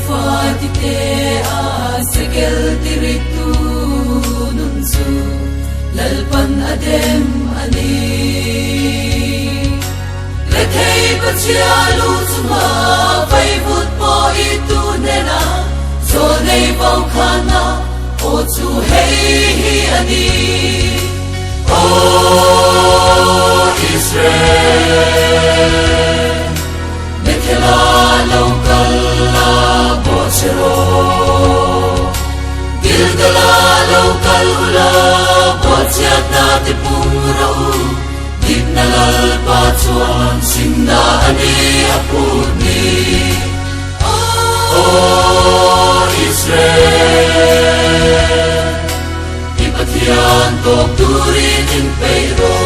fatite a sekel tiritu nunsu lalpan adem ani lekhei bachia lu chuma vai vut po itu nena so nei bau khana o chu hei hi ani o Israel nekhela local la bochero gilgala local ula bochiat na tipuro Nalal pachuan sinda ani apuni Oh Israel Ipatian tok turin in peiro